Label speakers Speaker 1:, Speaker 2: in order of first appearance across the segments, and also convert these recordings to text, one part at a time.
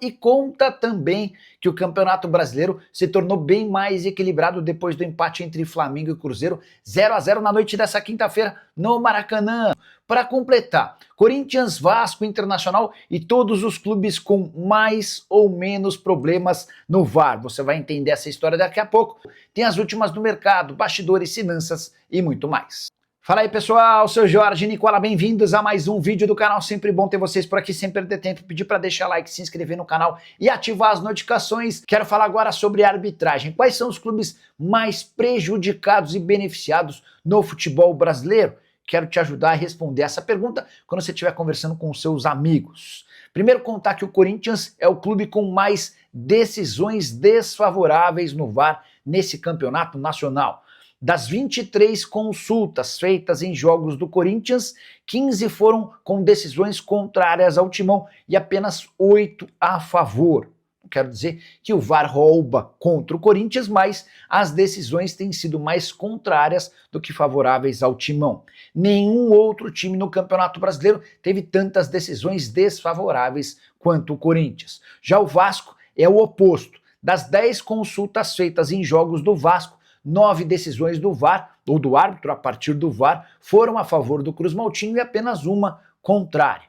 Speaker 1: E conta também que o Campeonato Brasileiro se tornou bem mais equilibrado depois do empate entre Flamengo e Cruzeiro, 0-0 na noite dessa quinta-feira no Maracanã. Para completar, Corinthians, Vasco, Internacional e todos os clubes com mais ou menos problemas no VAR. Você vai entender essa história daqui a pouco. Tem as últimas do mercado, bastidores, finanças e muito mais. Fala aí pessoal, seu Jorge Nicola, bem-vindos a mais um vídeo do canal, sempre bom ter vocês por aqui, sem perder tempo, pedir para deixar like, se inscrever no canal e ativar as notificações. Quero falar agora sobre arbitragem, quais são os clubes mais prejudicados e beneficiados no futebol brasileiro? Quero te ajudar a responder essa pergunta quando você estiver conversando com os seus amigos. Primeiro, contar que o Corinthians é o clube com mais decisões desfavoráveis no VAR nesse campeonato nacional. Das 23 consultas feitas em jogos do Corinthians, 15 foram com decisões contrárias ao timão e apenas 8 a favor. Quero dizer que o VAR rouba contra o Corinthians, mas as decisões têm sido mais contrárias do que favoráveis ao timão. Nenhum outro time no Campeonato Brasileiro teve tantas decisões desfavoráveis quanto o Corinthians. Já o Vasco é o oposto. Das 10 consultas feitas em jogos do Vasco, 9 decisões do VAR, ou do árbitro a partir do VAR, foram a favor do Cruz Maltino e apenas uma contrária.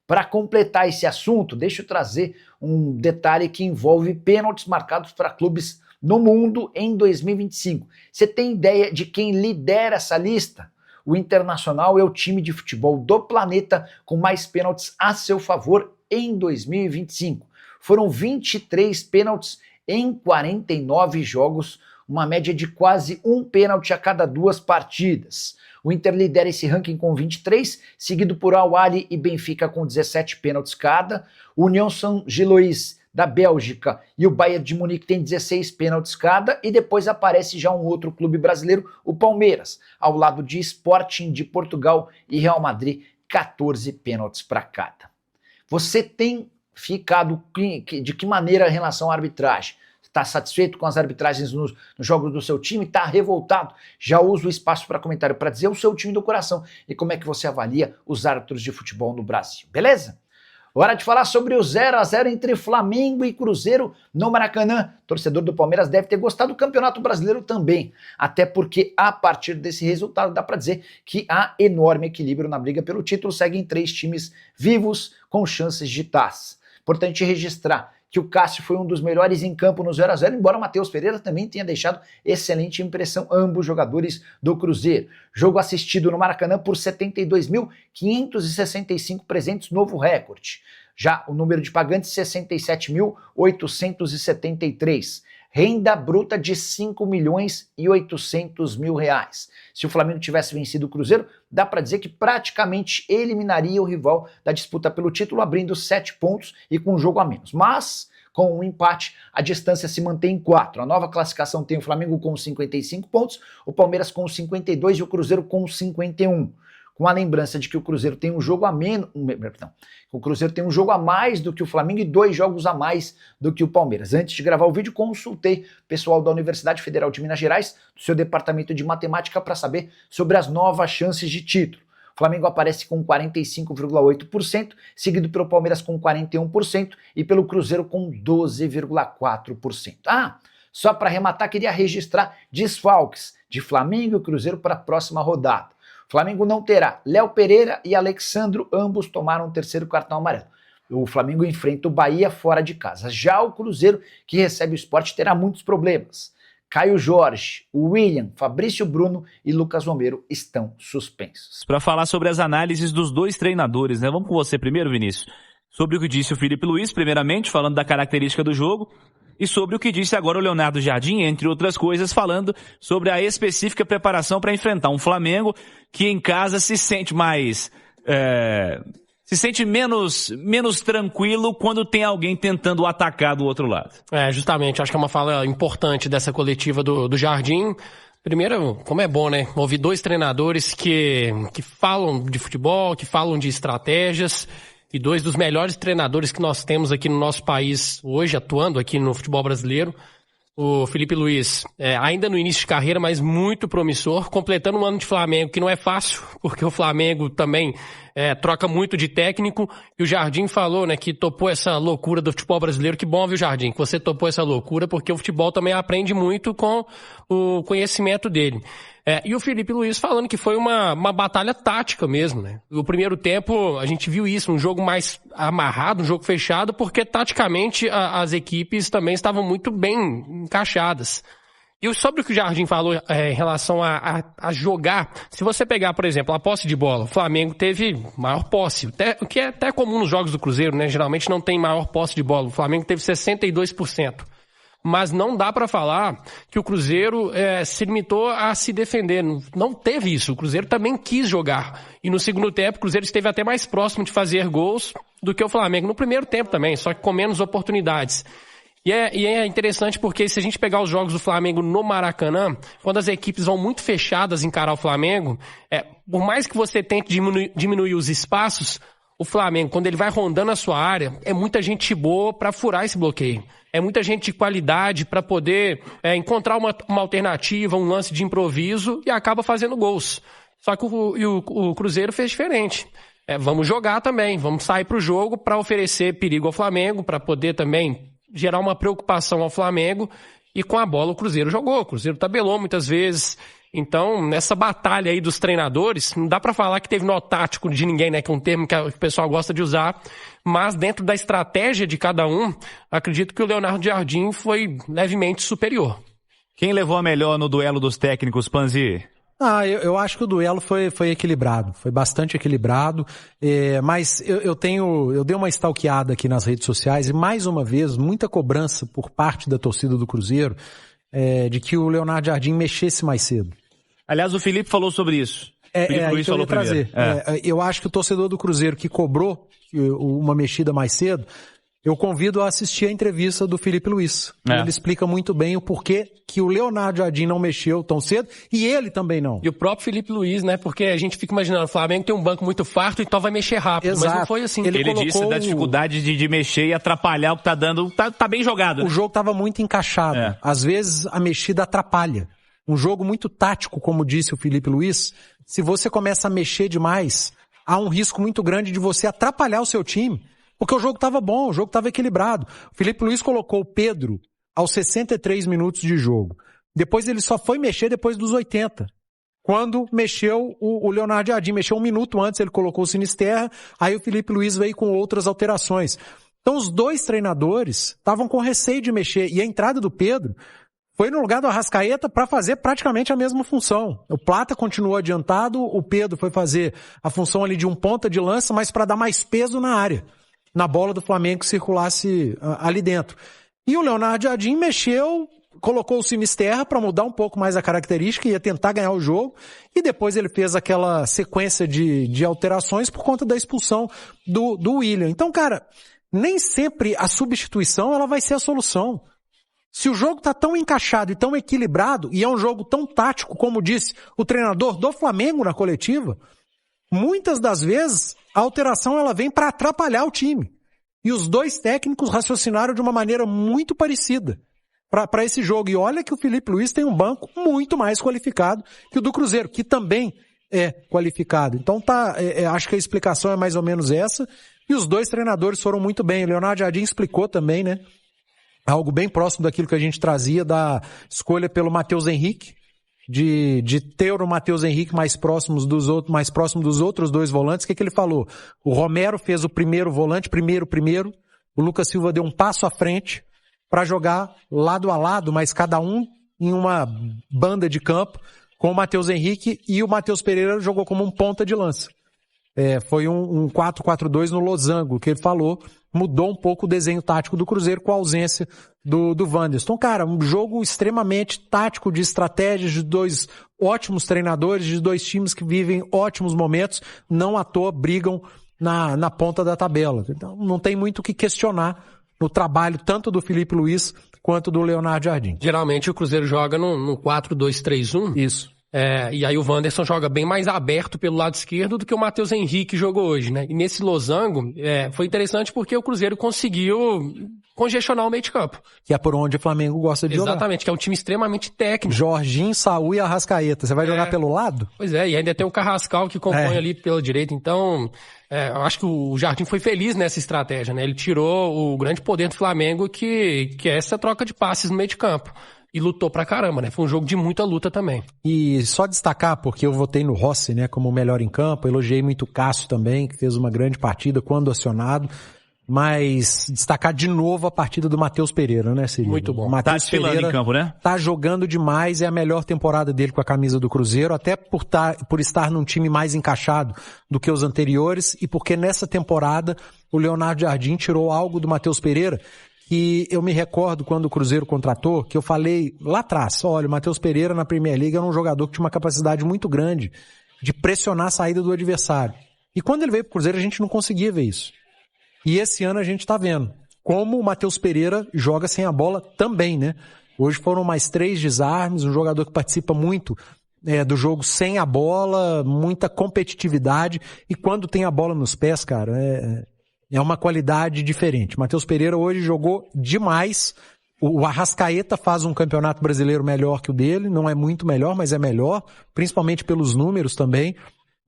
Speaker 1: Para completar esse assunto, deixa eu trazer um detalhe que envolve pênaltis marcados para clubes no mundo em 2025. Você tem ideia de quem lidera essa lista? O Internacional é o time de futebol do planeta com mais pênaltis a seu favor em 2025. Foram 23 pênaltis em 49 jogos, uma média de quase um pênalti a cada 2 partidas. O Inter lidera esse ranking com 23, seguido por Al-Ahly e Benfica com 17 pênaltis cada. O União Saint-Gilloise da Bélgica e o Bayern de Munique tem 16 pênaltis cada, e depois aparece já um outro clube brasileiro, o Palmeiras, ao lado de Sporting de Portugal e Real Madrid, 14 pênaltis para cada. Você tem ficado de que maneira em relação à arbitragem? Está satisfeito com as arbitragens nos jogos do seu time? Está revoltado? Já usa o espaço para comentário para dizer o seu time do coração e como é que você avalia os árbitros de futebol no Brasil, beleza? Hora de falar sobre o 0-0 entre Flamengo e Cruzeiro no Maracanã. O torcedor do Palmeiras deve ter gostado do Campeonato Brasileiro também, até porque a partir desse resultado dá para dizer que há enorme equilíbrio na briga pelo título, seguem 3 times vivos com chances de taça. Importante registrar que o Cássio foi um dos melhores em campo no 0-0, embora o Matheus Pereira também tenha deixado excelente impressão, ambos jogadores do Cruzeiro. Jogo assistido no Maracanã por 72.565 presentes, novo recorde. Já o número de pagantes, 67.873. Renda bruta de 5.800.000 reais. Se o Flamengo tivesse vencido o Cruzeiro, dá para dizer que praticamente eliminaria o rival da disputa pelo título, abrindo 7 pontos e com um jogo a menos. Mas, com um empate, a distância se mantém em 4. A nova classificação tem o Flamengo com 55 pontos, o Palmeiras com 52 e o Cruzeiro com 51. Com a lembrança de que o Cruzeiro tem um jogo a menos, o Cruzeiro tem um jogo a mais do que o Flamengo e 2 jogos a mais do que o Palmeiras. Antes de gravar o vídeo, consultei o pessoal da Universidade Federal de Minas Gerais, do seu departamento de matemática, para saber sobre as novas chances de título. O Flamengo aparece com 45,8%, seguido pelo Palmeiras com 41% e pelo Cruzeiro com 12,4%. Só para arrematar, queria registrar desfalques de Flamengo e Cruzeiro para a próxima rodada. Flamengo não terá Léo Pereira e Alexandro, ambos tomaram o 3º cartão amarelo. O Flamengo enfrenta o Bahia fora de casa. Já o Cruzeiro, que recebe o Sport, terá muitos problemas. Caio Jorge, William, Fabrício Bruno e Lucas Romero estão suspensos.
Speaker 2: Para falar sobre as análises dos 2 treinadores, né? Vamos com você primeiro, Vinícius. Sobre o que disse o Felipe Luiz, primeiramente, falando da característica do jogo, e sobre o que disse agora o Leonardo Jardim, entre outras coisas, falando sobre a específica preparação para enfrentar um Flamengo que em casa se sente mais... se sente menos tranquilo quando tem alguém tentando atacar do outro lado.
Speaker 3: Justamente, acho que é uma fala importante dessa coletiva do Jardim. Primeiro, como é bom, né? Ouvir 2 treinadores que falam de futebol, que falam de estratégias, e 2 dos melhores treinadores que nós temos aqui no nosso país hoje, atuando aqui no futebol brasileiro. O Felipe Luiz, ainda no início de carreira, mas muito promissor, completando um ano de Flamengo, que não é fácil, porque o Flamengo também troca muito de técnico, e o Jardim falou, né, que topou essa loucura do futebol brasileiro. Que bom, viu, Jardim, que você topou essa loucura, porque o futebol também aprende muito com o conhecimento dele. E o Felipe Luiz falando que foi uma batalha tática mesmo, né? No primeiro tempo, a gente viu isso, um jogo mais amarrado, um jogo fechado, porque taticamente as equipes também estavam muito bem encaixadas. E sobre o que o Jardim falou em relação a jogar, se você pegar, por exemplo, a posse de bola, o Flamengo teve maior posse, o que é até comum nos jogos do Cruzeiro, né? Geralmente não tem maior posse de bola, o Flamengo teve 62%. Mas não dá para falar que o Cruzeiro se limitou a se defender. Não teve isso. O Cruzeiro também quis jogar. E no segundo tempo, o Cruzeiro esteve até mais próximo de fazer gols do que o Flamengo. No primeiro tempo também, só que com menos oportunidades. E é interessante porque se a gente pegar os jogos do Flamengo no Maracanã, quando as equipes vão muito fechadas encarar o Flamengo, por mais que você tente diminuir os espaços, o Flamengo, quando ele vai rondando a sua área, é muita gente boa para furar esse bloqueio. É muita gente de qualidade para poder encontrar uma alternativa, um lance de improviso e acaba fazendo gols. Só que o Cruzeiro fez diferente. Vamos jogar também, vamos sair para o jogo para oferecer perigo ao Flamengo, para poder também gerar uma preocupação ao Flamengo. E com a bola o Cruzeiro jogou, o Cruzeiro tabelou muitas vezes. Então, nessa batalha aí dos treinadores, não dá pra falar que teve nó tático de ninguém, né? Que é um termo que o pessoal gosta de usar. Mas dentro da estratégia de cada um, acredito que o Leonardo Jardim foi levemente superior.
Speaker 2: Quem levou a melhor no duelo dos técnicos, Panzi?
Speaker 4: Eu acho que o duelo foi equilibrado, foi bastante equilibrado, mas eu dei uma stalkeada aqui nas redes sociais e mais uma vez, muita cobrança por parte da torcida do Cruzeiro, de que o Leonardo Jardim mexesse mais cedo.
Speaker 2: Aliás, o Felipe falou sobre isso. Felipe Luiz falou primeiro.
Speaker 4: Eu acho que o torcedor do Cruzeiro que cobrou uma mexida mais cedo, eu convido a assistir a entrevista do Felipe Luiz. Ele explica muito bem o porquê que o Leonardo Jardim não mexeu tão cedo e ele também não.
Speaker 3: E o próprio Felipe Luiz, né? Porque a gente fica imaginando, o Flamengo tem um banco muito farto, então vai mexer rápido.
Speaker 4: Exato.
Speaker 3: Mas não foi assim.
Speaker 2: Ele disse da dificuldade de mexer e atrapalhar o que tá dando. Tá bem jogado.
Speaker 4: O jogo tava muito encaixado. Às vezes a mexida atrapalha. Um jogo muito tático, como disse o Felipe Luiz, se você começa a mexer demais, há um risco muito grande de você atrapalhar o seu time. Porque o jogo estava bom, o jogo estava equilibrado. O Felipe Luiz colocou o Pedro aos 63 minutos de jogo. Depois ele só foi mexer depois dos 80. Quando mexeu o Leonardo Jardim, mexeu um minuto antes, ele colocou o Sinisterra, aí o Felipe Luiz veio com outras alterações. Então os dois treinadores estavam com receio de mexer. E a entrada do Pedro foi no lugar do Arrascaeta para fazer praticamente a mesma função. O Plata continuou adiantado, o Pedro foi fazer a função ali de um ponta de lança, mas para dar mais peso na área, na bola do Flamengo que circulasse ali dentro. E o Leonardo Jardim mexeu, colocou o Sinisterra para mudar um pouco mais a característica, ia tentar ganhar o jogo, e depois ele fez aquela sequência de alterações por conta da expulsão do William. Então, cara, nem sempre a substituição ela vai ser a solução. Se o jogo tá tão encaixado e tão equilibrado, e é um jogo tão tático, como disse o treinador do Flamengo na coletiva, muitas das vezes a alteração ela vem para atrapalhar o time. E os dois técnicos raciocinaram de uma maneira muito parecida para esse jogo. E olha que o Felipe Luiz tem um banco muito mais qualificado que o do Cruzeiro, que também é qualificado. Então acho que a explicação é mais ou menos essa. E os dois treinadores foram muito bem. O Leonardo Jardim explicou também, né? Algo bem próximo daquilo que a gente trazia da escolha pelo Matheus Henrique, de ter o Matheus Henrique mais próximo dos outros dois volantes. O que ele falou? O Romero fez o primeiro volante, primeiro, o Lucas Silva deu um passo à frente para jogar lado a lado, mas cada um em uma banda de campo, com o Matheus Henrique, e o Matheus Pereira jogou como um ponta de lança. Foi um 4-4-2 no losango, que ele falou, mudou um pouco o desenho tático do Cruzeiro com a ausência do Wanderson. Então, cara, um jogo extremamente tático, de estratégias, de dois ótimos treinadores, de dois times que vivem ótimos momentos, não à toa brigam na ponta da tabela. Então, não tem muito o que questionar no trabalho tanto do Felipe Luiz quanto do Leonardo Jardim.
Speaker 3: Geralmente o Cruzeiro joga no 4-2-3-1.
Speaker 4: Isso.
Speaker 3: E aí o Wanderson joga bem mais aberto pelo lado esquerdo do que o Matheus Henrique jogou hoje, né? E nesse losango, foi interessante porque o Cruzeiro conseguiu congestionar o meio de campo.
Speaker 4: Que é por onde o Flamengo gosta de jogar.
Speaker 3: Exatamente, que é um time extremamente técnico.
Speaker 4: Jorginho, Saúl e Arrascaeta. Você vai jogar pelo lado?
Speaker 3: Pois é, e ainda tem o Carrascal que compõe ali pela direita. Então, eu acho que o Jardim foi feliz nessa estratégia, né? Ele tirou o grande poder do Flamengo, que é essa troca de passes no meio de campo. E lutou pra caramba, né? Foi um jogo de muita luta também.
Speaker 4: E só destacar, porque eu votei no Rossi, né, como o melhor em campo, elogiei muito o Cássio também, que fez uma grande partida quando acionado, mas destacar de novo a partida do Matheus Pereira, né, Cirilo?
Speaker 3: Muito bom.
Speaker 2: Tá desfilando em campo, né?
Speaker 4: Tá jogando demais, é a melhor temporada dele com a camisa do Cruzeiro, até por estar num time mais encaixado do que os anteriores, e porque nessa temporada o Leonardo Jardim tirou algo do Matheus Pereira, que eu me recordo quando o Cruzeiro contratou, que eu falei lá atrás, olha, o Matheus Pereira na Premier League era um jogador que tinha uma capacidade muito grande de pressionar a saída do adversário. E quando ele veio pro Cruzeiro a gente não conseguia ver isso. E esse ano a gente tá vendo como o Matheus Pereira joga sem a bola também, né? Hoje foram mais 3 desarmes, um jogador que participa muito do jogo sem a bola, muita competitividade, e quando tem a bola nos pés, cara, é uma qualidade diferente. Matheus Pereira hoje jogou demais. O Arrascaeta faz um campeonato brasileiro melhor que o dele. Não é muito melhor, mas é melhor. Principalmente pelos números também.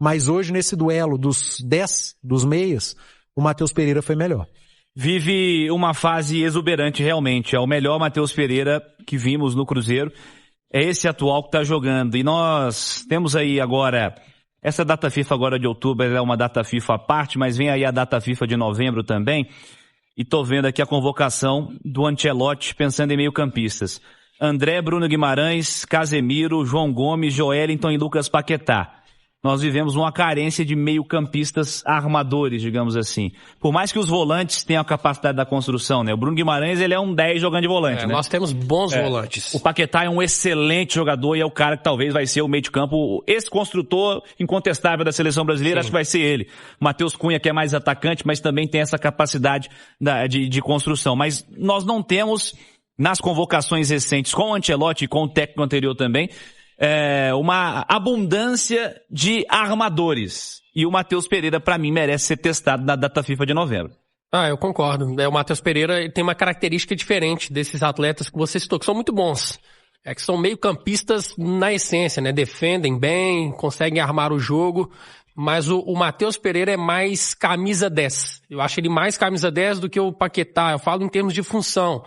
Speaker 4: Mas hoje, nesse duelo dos 10, dos meias, o Matheus Pereira foi melhor.
Speaker 2: Vive uma fase exuberante realmente. É o melhor Matheus Pereira que vimos no Cruzeiro. É esse atual que está jogando. E nós temos aí agora... Essa data FIFA agora de outubro é uma data FIFA à parte, mas vem aí a data FIFA de novembro também. E tô vendo aqui a convocação do Ancelotti pensando em meio-campistas. André, Bruno Guimarães, Casemiro, João Gomes, Joelinton e Lucas Paquetá. Nós vivemos uma carência de meio-campistas armadores, digamos assim. Por mais que os volantes tenham a capacidade da construção, né? O Bruno Guimarães, ele é um 10 jogando de volante, né?
Speaker 3: Nós temos bons volantes.
Speaker 2: O Paquetá é um excelente jogador e é o cara que talvez vai ser o meio de campo, esse construtor incontestável da seleção brasileira. Sim. Acho que vai ser ele. O Matheus Cunha, que é mais atacante, mas também tem essa capacidade de construção. Mas nós não temos, nas convocações recentes, com o Ancelotti e com o técnico anterior também, uma abundância de armadores. E o Matheus Pereira, para mim, merece ser testado na data FIFA de novembro.
Speaker 3: Eu concordo. O Matheus Pereira ele tem uma característica diferente desses atletas que você citou, que são muito bons. Que são meio-campistas na essência, né? Defendem bem, conseguem armar o jogo. Mas o Matheus Pereira é mais camisa 10. Eu acho ele mais camisa 10 do que o Paquetá. Eu falo em termos de função.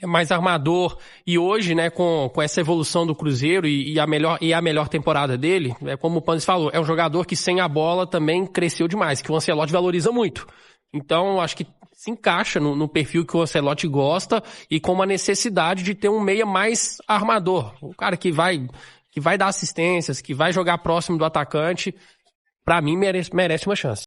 Speaker 3: É mais armador, e hoje, né, com essa evolução do Cruzeiro e a melhor temporada dele, como o Panis falou, é um jogador que sem a bola também cresceu demais, que o Ancelotti valoriza muito. Então, acho que se encaixa no perfil que o Ancelotti gosta e com uma necessidade de ter um meia mais armador. O cara que vai dar assistências, que vai jogar próximo do atacante, pra mim merece uma chance.